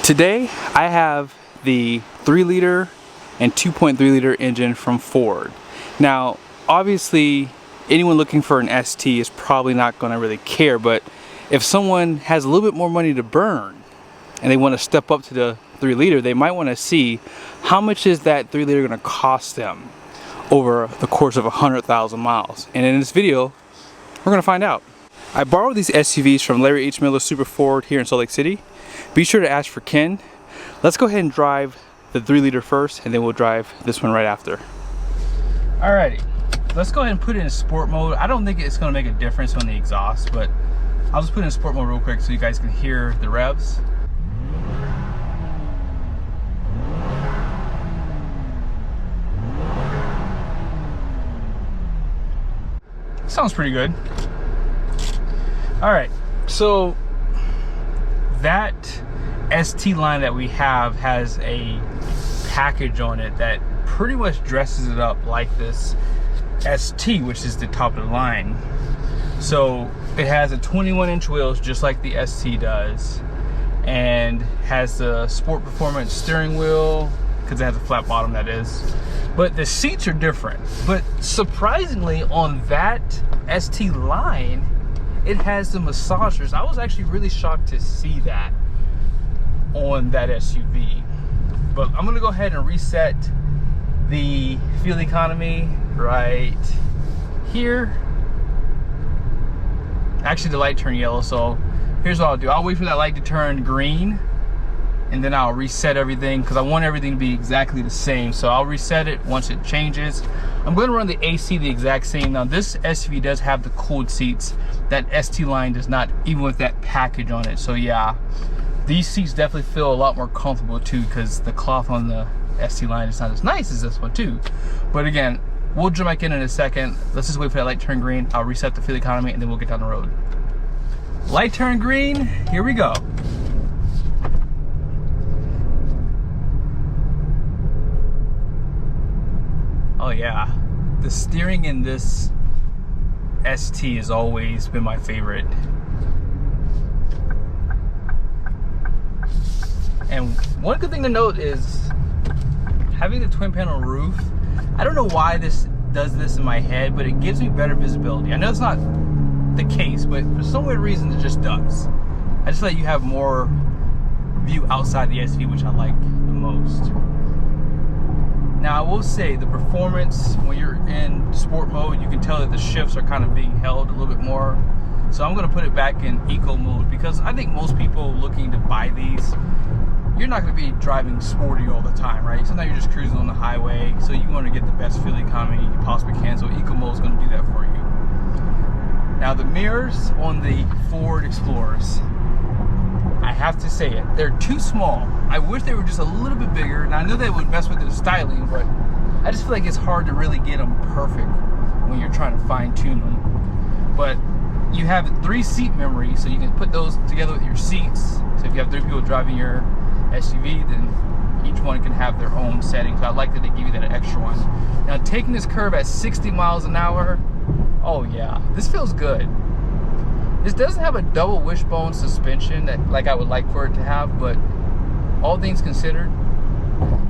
Today I have the 3-liter and 2.3-liter engine from Ford. Now obviously anyone looking for an ST is probably not going to really care, but if someone has a little bit more money to burn and they want to step up to the 3-liter, they might want to see how much is that 3-liter going to cost them over the course of 100,000 miles. And in this video we're going to find out. I borrowed these SUVs from Larry H. Miller Super Ford here in Salt Lake City. Be sure to ask for Ken. Let's go ahead and drive the 3-liter first, and then we'll drive this one right after. Alrighty, let's go ahead and put it in sport mode. I don't think it's going to make a difference on the exhaust, but I'll just put it in sport mode real quick so you guys can hear the revs. Sounds pretty good. Alright, so that ST line that we have has a package on it that pretty much dresses it up like this ST, which is the top of the line. So it has a 21-inch wheels just like the ST does, and has the Sport Performance steering wheel because it has a flat bottom, that is. But the seats are different. But surprisingly, on that ST line, it has the massagers. I was actually really shocked to see that on that SUV. But I'm gonna go ahead and reset the fuel economy right here. Actually, the light turned yellow, so here's what I'll do. I'll wait for that light to turn green, and then I'll reset everything because I want everything to be exactly the same. So I'll reset it once it changes. I'm going to run the AC the exact same. Now this SUV does have the cooled seats. That ST line does not, even with that package on it. So yeah, these seats definitely feel a lot more comfortable too, because the cloth on the ST line is not as nice as this one too. But again, we'll jump back in a second. Let's just wait for that light to turn green. I'll reset the fuel economy and then we'll get down the road. Light turn green, here we go. Oh yeah, the steering in this ST has always been my favorite. And one good thing to note is having the twin panel roof. I don't know why this does this in my head, but it gives me better visibility. I know it's not the case, but for some weird reason it just does. I just feel like you have more view outside the SUV, which I like the most. Now I will say the performance, when you're in sport mode, you can tell that the shifts are kind of being held a little bit more. So I'm going to put it back in eco mode, because I think most people looking to buy these, you're not going to be driving sporty all the time, right? Sometimes you're just cruising on the highway, so you want to get the best fuel economy you possibly can. So eco mode is going to do that for you. Now the mirrors on the Ford Explorers, I have to say it, they're too small. I wish they were just a little bit bigger. Now I know they would mess with the styling, but I just feel like it's hard to really get them perfect when you're trying to fine tune them. But you have 3 seat memory, so you can put those together with your seats. So if you have 3 people driving your SUV, then each one can have their own settings. So I like that they give you that extra one. Now taking this curve at 60 miles an hour, oh yeah, this feels good. This doesn't have a double wishbone suspension that like I would like for it to have, but all things considered,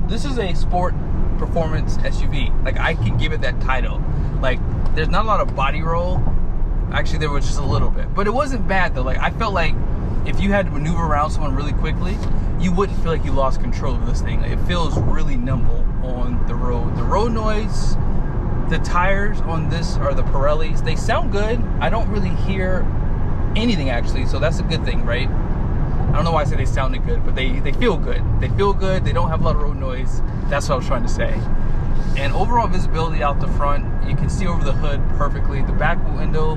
this is a sport performance SUV. Like, I can give it that title. Like, there's not a lot of body roll. Actually, there was just a little bit, but it wasn't bad though. Like, I felt like if you had to maneuver around someone really quickly, you wouldn't feel like you lost control of this thing. It feels really nimble on the road. The road noise, the tires on this are the Pirellis. They sound good. I don't really hear anything actually, so that's a good thing, right? I don't know why I say they sounded good, but they feel good. They feel good. They don't have a lot of road noise. That's what I was trying to say. And overall visibility out the front, you can see over the hood perfectly. The back window,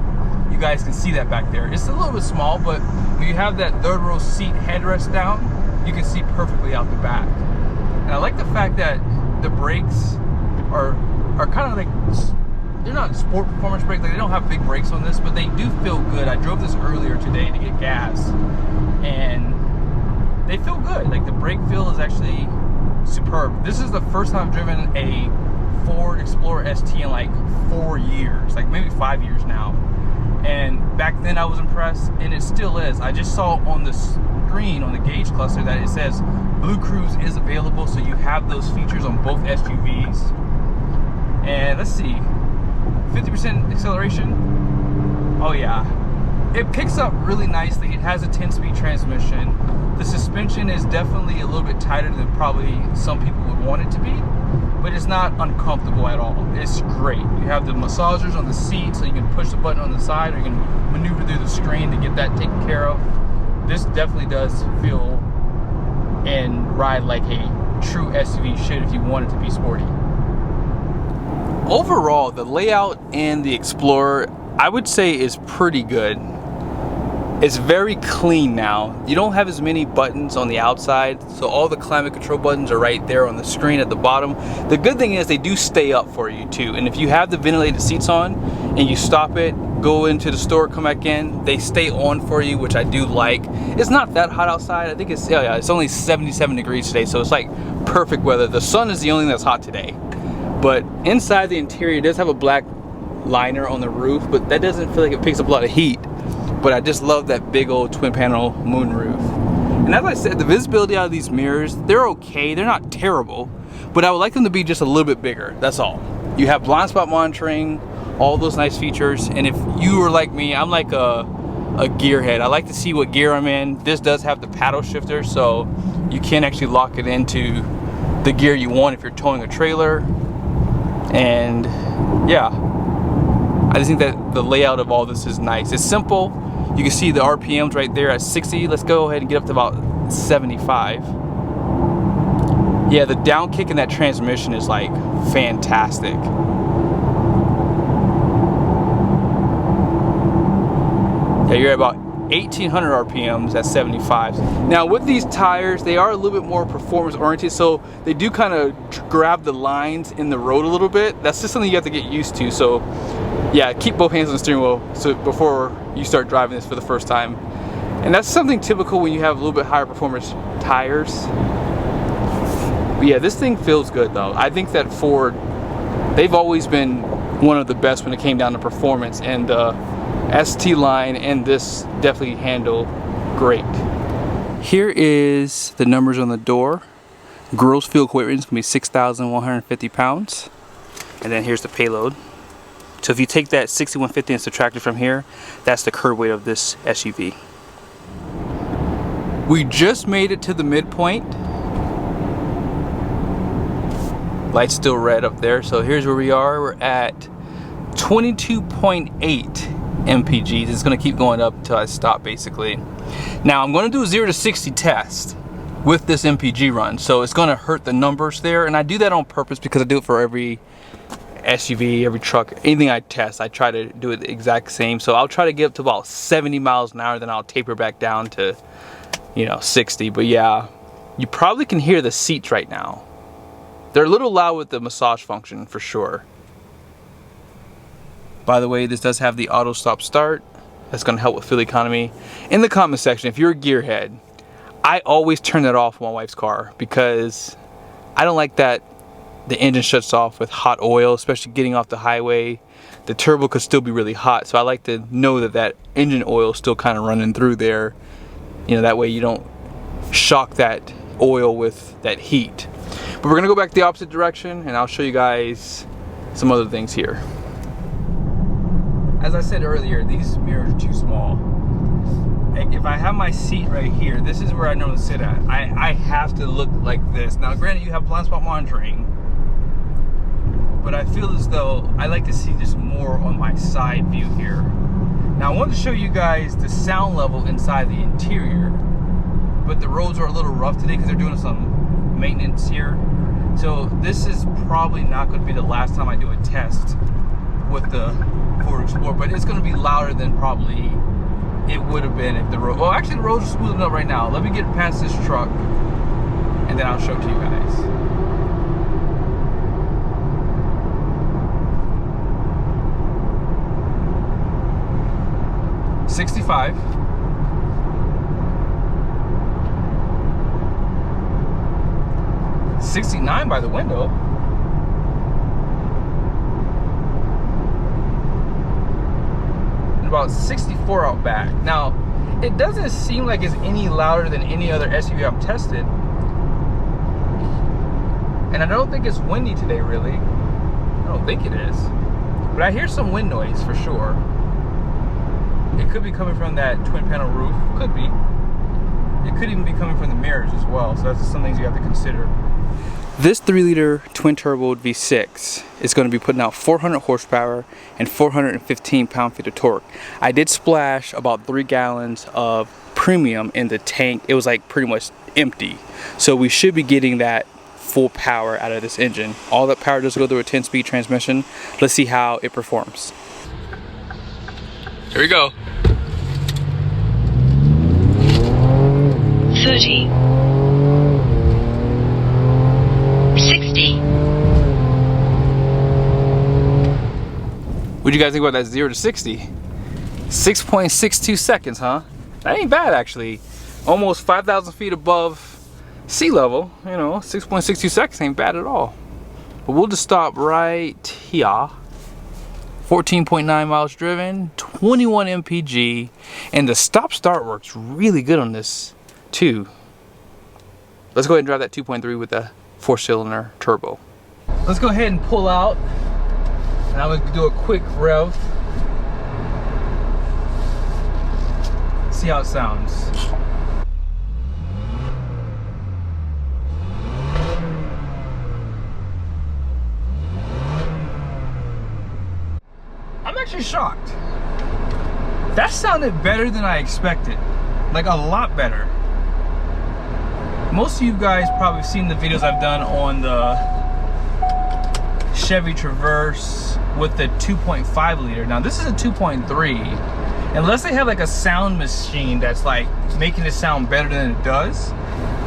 you guys can see that back there. It's a little bit small, but when you have that 3rd row seat headrest down, you can see perfectly out the back. And I like the fact that the brakes are kind of like, they're not sport performance brakes. Like, they don't have big brakes on this, but they do feel good. I drove this earlier today to get gas, and they feel good. Like, the brake feel is actually superb. This is the first time I've driven a Ford Explorer ST in like 4 years, like maybe 5 years now. And back then I was impressed, and it still is. I just saw on this screen on the gauge cluster that it says Blue Cruise is available, so you have those features on both SUVs. And let's see, 50% acceleration. Oh yeah, it picks up really nicely. It has a 10-speed transmission. The suspension is definitely a little bit tighter than probably some people would want it to be, but it's not uncomfortable at all. It's great. You have the massagers on the seat, so you can push the button on the side, or you can maneuver through the screen to get that taken care of. This definitely does feel and ride like a true SUV should if you want it to be sporty. Overall, the layout in the Explorer, I would say, is pretty good. It's very clean now. You don't have as many buttons on the outside, so all the climate control buttons are right there on the screen at the bottom. The good thing is they do stay up for you too, and if you have the ventilated seats on and you stop it, go into the store, come back in, they stay on for you, which I do like. It's not that hot outside. I think it's, yeah, it's only 77 degrees today, so it's like perfect weather. The sun is the only thing that's hot today. But inside the interior, it does have a black liner on the roof, but that doesn't feel like it picks up a lot of heat. But I just love that big old twin panel moonroof. And as I said, the visibility out of these mirrors, they're okay, they're not terrible, but I would like them to be just a little bit bigger, that's all. You have blind spot monitoring, all those nice features, and if you were like me, I'm like a gearhead. I like to see what gear I'm in. This does have the paddle shifter, so you can actually lock it into the gear you want if you're towing a trailer. And yeah, I just think that the layout of all this is nice. It's simple. You can see the RPMs right there at 60. Let's go ahead and get up to about 75. Yeah, the down kick in that transmission is like fantastic. Yeah, you're at about 1800 RPMs at 75. Now with these tires, they are a little bit more performance oriented, so they do kind of grab the lines in the road a little bit. That's just something you have to get used to. So yeah, keep both hands on the steering wheel so before you start driving this for the first time. And that's something typical when you have a little bit higher performance tires. But yeah, this thing feels good though. I think that Ford, they've always been one of the best when it came down to performance, and the ST line and this definitely handle great. Here is the numbers on the door. Gross fuel equivalent is going to be 6,150 pounds. And then here's the payload. So if you take that 6,150 and subtract it from here, that's the curb weight of this SUV. We just made it to the midpoint. Light's still red up there, so here's where we are. We're at 22.8 MPGs. It's going to keep going up until I stop, basically. Now I'm going to do a 0 to 60 test with this MPG run, so it's going to hurt the numbers there, and I do that on purpose because I do it for every SUV, every truck, anything I test, I try to do it the exact same. So I'll try to get up to about 70 miles an hour, then I'll taper back down to, you know, 60. But yeah, you probably can hear the seats right now. They're a little loud with the massage function for sure. By the way, this does have the auto stop start. That's going to help with fuel economy. In the comment section, if you're a gearhead, I always turn that off on my wife's car because I don't like that the engine shuts off with hot oil, especially getting off the highway. The turbo could still be really hot, so I like to know that that engine oil is still kind of running through there. You know, that way you don't shock that oil with that heat. But we're gonna go back the opposite direction, and I'll show you guys some other things here. As I said earlier, these mirrors are too small. Like if I have my seat right here, this is where I normally sit at. I have to look like this. Now granted, you have blind spot monitoring, but I feel as though I like to see just more on my side view here. Now I wanted to show you guys the sound level inside the interior, but the roads are a little rough today because they're doing some maintenance here. So this is probably not going to be the last time I do a test with the Ford Explorer, but it's going to be louder than probably it would have been if the road, well actually the roads are smoothing up right now. Let me get past this truck and then I'll show it to you guys. 65. $69 by the window. And about 64 out back. Now, It doesn't seem like it's any louder than any other SUV I've tested. And I don't think it's windy today, really. I don't think it is. But I hear some wind noise for sure. It could be coming from that twin panel roof. Could be. It could even be coming from the mirrors as well. So that's just some things you have to consider. This 3-liter twin-turbo V6 is going to be putting out 400 horsepower and 415 pound-feet of torque. I did splash about 3 gallons of premium in the tank. It was like pretty much empty. So we should be getting that full power out of this engine. All that power does go through a 10-speed transmission. Let's see how it performs. Here we go. 30. 60. What do you guys think about that 0 to 60? 6.62 seconds, huh? That ain't bad, actually. Almost 5,000 feet above sea level. You know, 6.62 seconds ain't bad at all. But we'll just stop right here. 14.9 miles driven, 21 MPG, and the stop-start works really good on this, too. Let's go ahead and drive that 2.3 with the 4-cylinder turbo. Let's go ahead and pull out, and I'm gonna do a quick rev. See how it sounds. I'm actually shocked. That sounded better than I expected. Like a lot better. Most of you guys probably seen the videos I've done on the Chevy Traverse with the 2.5 liter. Now this is a 2.3. Unless they have like a sound machine that's like making it sound better than it does,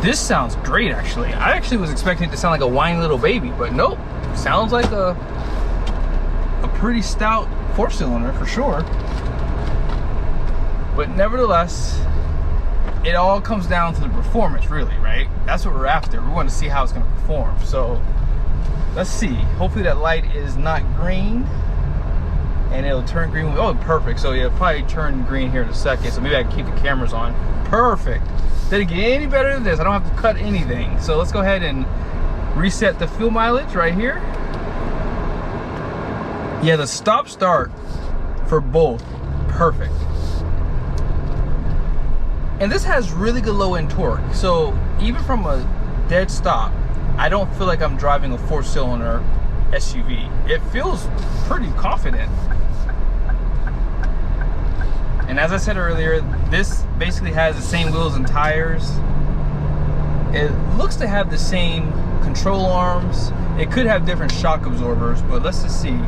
this sounds great actually. I actually was expecting it to sound like a whiny little baby, but nope. Sounds like a pretty stout 4-cylinder for sure. But nevertheless, it all comes down to the performance, really, right? That's what we're after. We want to see how it's going to perform. So let's see. Hopefully that light is not green, and it'll turn green. Oh, perfect. So yeah, it'll probably turn green here in a second. So maybe I can keep the cameras on. Perfect. Did it get any better than this? I don't have to cut anything. So let's go ahead and reset the fuel mileage right here. Yeah, the stop-start for both, perfect. And this has really good low-end torque. So even from a dead stop, I don't feel like I'm driving a 4-cylinder SUV. It feels pretty confident. And as I said earlier, this basically has the same wheels and tires. It looks to have the same control arms. It could have different shock absorbers, but let's just see.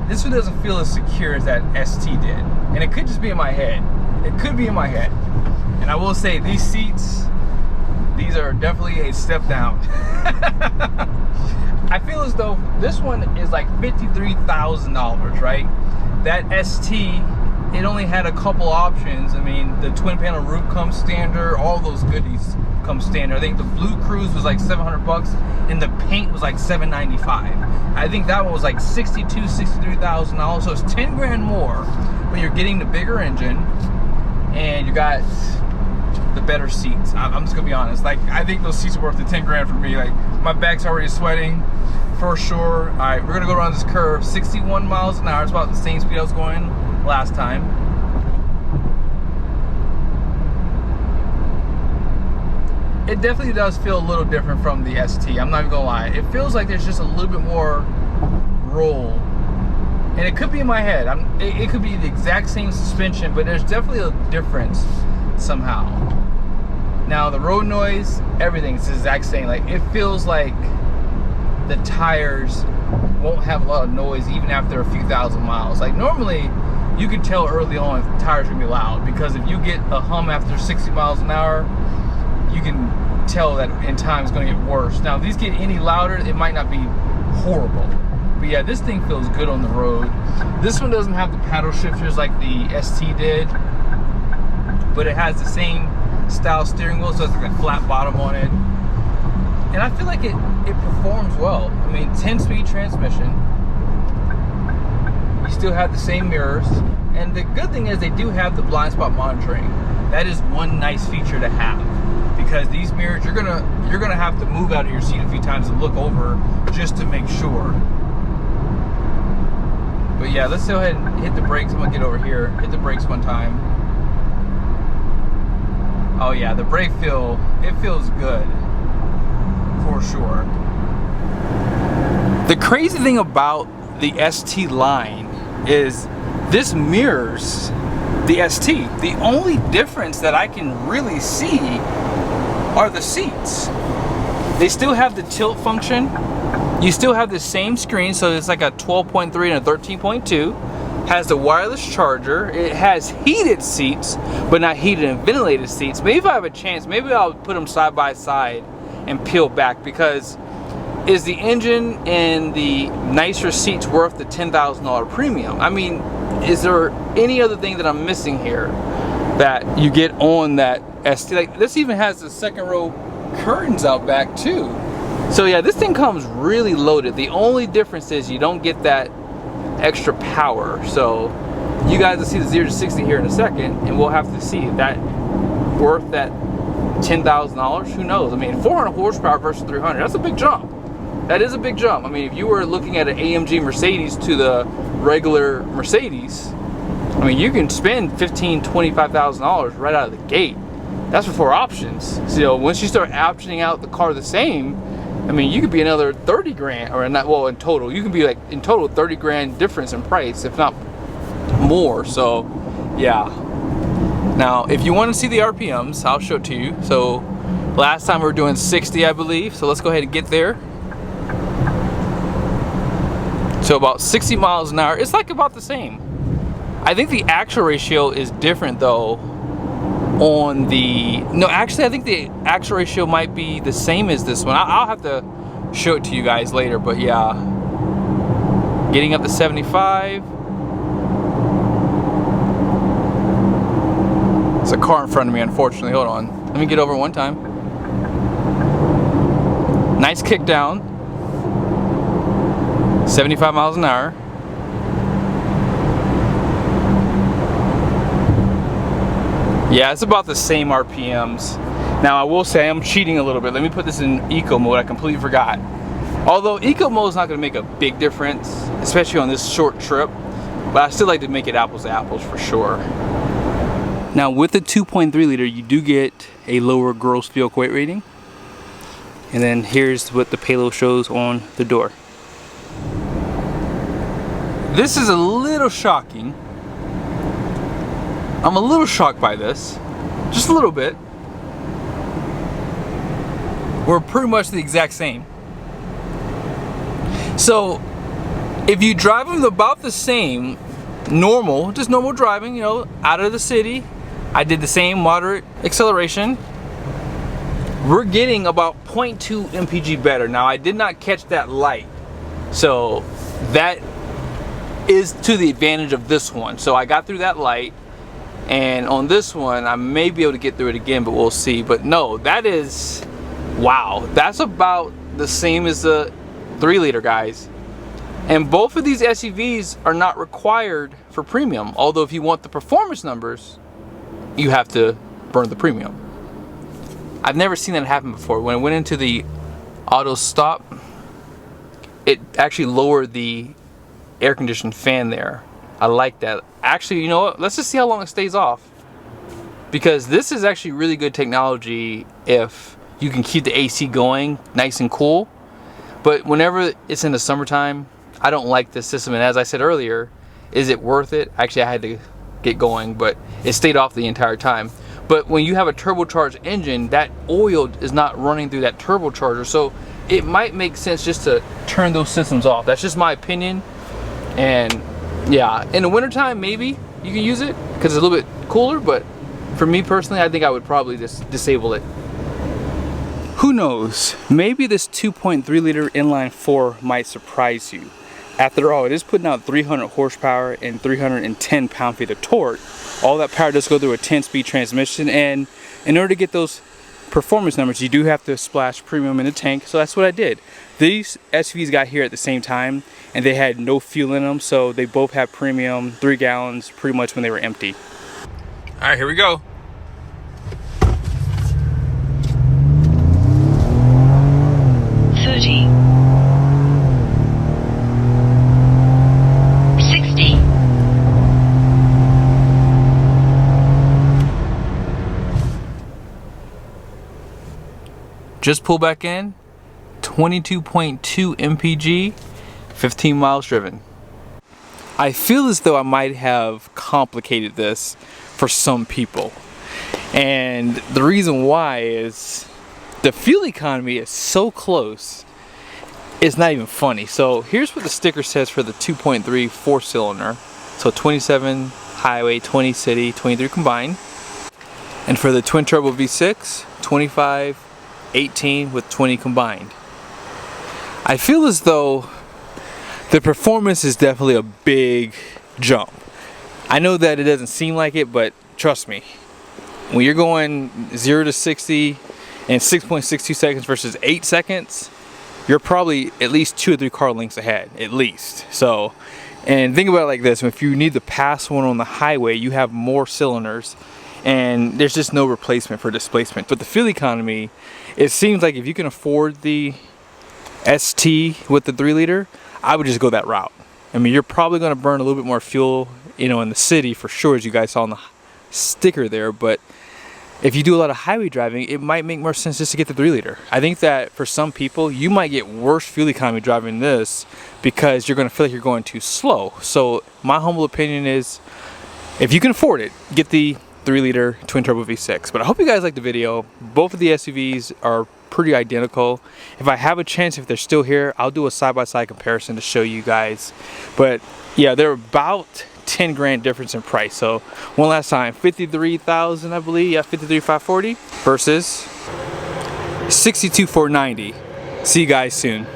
This one doesn't feel as secure as that ST did. And it could just be in my head. It could be in my head. And I will say, these seats, these are definitely a step down. I feel as though this one is like $53,000, right? That ST, it only had a couple options. I mean, the twin panel roof comes standard, all those goodies come standard. I think the Blue Cruise was like $700 and the paint was like $795. I think that one was like $62,000, $63,000, so it's 10 grand more, but you're getting the bigger engine and you got the better seats. I'm just gonna be honest, like I think those seats are worth the 10 grand for me. Like my back's already sweating for sure. All right, we're gonna go around this curve, 61 miles an hour. It's about the same speed I was going last time. It definitely does feel a little different from the ST. I'm not even gonna lie. It feels like there's just a little bit more roll. And it could be in my head. It could be the exact same suspension, but there's definitely a difference somehow. Now the road noise, everything's the exact same. Like it feels like the tires won't have a lot of noise even after a few thousand miles. Like normally you can tell early on if the tires are gonna be loud, because if you get a hum after 60 miles an hour, you can tell that in time it's going to get worse. Now, if these get any louder, it might not be horrible. But yeah, this thing feels good on the road. This one doesn't have the paddle shifters like the ST did, but it has the same style steering wheel, so it's like a flat bottom on it. And I feel like it performs well. I mean, 10-speed transmission. You still have the same mirrors. And the good thing is they do have the blind spot monitoring. That is one nice feature to have, because these mirrors, you're gonna have to move out of your seat a few times and look over just to make sure. But yeah, let's go ahead and hit the brakes. I'm gonna get over here, hit the brakes one time. Oh yeah, the brake it feels good for sure. The crazy thing about the ST line is this mirrors the ST. The only difference that I can really see are the seats. They still have the tilt function. You still have the same screen, so it's like a 12.3 and a 13.2. Has the wireless charger. It has heated seats, but not heated and ventilated seats. Maybe if I have a chance, maybe I'll put them side by side and peel back, because is the engine and the nicer seats worth the $10,000 premium? I mean, is there any other thing that I'm missing here that you get on that ST? Like, this even has the second row curtains out back too. So yeah, this thing comes really loaded. The only difference is you don't get that extra power. So you guys will see the 0 to 60 here in a second, and we'll have to see if that worth that $10,000. Who knows? I mean, 400 horsepower versus 300, that's a big jump. That is a big jump. I mean, if you were looking at an AMG Mercedes to the regular Mercedes, I mean, you can spend $15,000, $25,000 right out of the gate. That's before options. So once you start optioning out the car the same, I mean, you could be another 30 grand, or not, well, in total, you can be like, in total, 30 grand difference in price, if not more. So, yeah. Now, if you want to see the RPMs, I'll show it to you. So, last time we were doing 60, I believe. So let's go ahead and get there. So about 60 miles an hour, it's like about the same. I think the actual ratio is different though on the, no, actually I think the actual ratio might be the same as this one. I'll have to show it to you guys later, but yeah. Getting up to 75. There's a car in front of me, unfortunately. Hold on. Let me get over one time. Nice kick down. 75 miles an hour. Yeah, it's about the same RPMs. Now I will say I'm cheating a little bit. Let me put this in eco mode. I completely forgot. Although eco mode is not going to make a big difference, especially on this short trip, but I still like to make it apples to apples for sure. Now with the 2.3 liter, you do get a lower gross vehicle weight rating. And then here's what the payload shows on the door. This is a little shocking. I'm a little shocked by this. Just a little bit. We're pretty much the exact same. So, if you drive them about the same, normal, just normal driving, you know, out of the city, I did the same moderate acceleration. We're getting about 0.2 MPG better. Now, I did not catch that light. So, that is to the advantage of this one. So I got through that light, and on this one I may be able to get through it again, but we'll see. But no, that is, wow, that's about the same as the 3 liter, guys. And both of these SUVs are not required for premium, although if you want the performance numbers, you have to burn the premium. I've never seen that happen before. When I went into the auto stop, it actually lowered the air conditioned fan there. I like that. Actually, you know what? Let's just see how long it stays off. Because this is actually really good technology if you can keep the AC going nice and cool. But whenever it's in the summertime, I don't like this system. And as I said earlier, is it worth it? Actually, I had to get going, but it stayed off the entire time. But when you have a turbocharged engine, that oil is not running through that turbocharger. So it might make sense just to turn those systems off. That's just my opinion. And yeah, in the wintertime, maybe you can use it because it's a little bit cooler, but for me personally, I think I would probably just disable it. Who knows? Maybe this 2.3 liter inline 4 might surprise you. After all, it is putting out 300 horsepower and 310 pound-feet of torque. All that power does go through a 10-speed transmission, and in order to get those performance numbers, you do have to splash premium in the tank, so that's what I did. These SUVs got here at the same time, and they had no fuel in them, so they both had premium 3 gallons pretty much when they were empty. All right, here we go. Just pull back in, 22.2 MPG, 15 miles driven. I feel as though I might have complicated this for some people. And the reason why is the fuel economy is so close, it's not even funny. So here's what the sticker says for the 2.3 4-cylinder. So 27 highway, 20 city, 23 combined. And for the twin turbo V6, 25, 18 with 20 combined. I feel as though the performance is definitely a big jump. I know that it doesn't seem like it, but trust me, when you're going 0 to 60 in 6.62 seconds versus 8 seconds, you're probably at least 2 or 3 car lengths ahead, at least. So, and think about it like this: if you need to pass one on the highway, you have more cylinders, and there's just no replacement for displacement. But the fuel economy, it seems like if you can afford the ST with the 3-liter, I would just go that route. I mean, you're probably going to burn a little bit more fuel, you know, in the city for sure, as you guys saw on the sticker there. But if you do a lot of highway driving, it might make more sense just to get the 3-liter. I think that for some people, you might get worse fuel economy driving this because you're going to feel like you're going too slow. So my humble opinion is, if you can afford it, get the 3-liter twin turbo V6. But I hope you guys liked the video. Both of the SUVs are pretty identical. If I have a chance, if they're still here, I'll do a side-by-side comparison to show you guys. But yeah, they're about 10 grand difference in price. So one last time, 53,000, I believe, yeah, 53,540 versus 62,490. See you guys soon.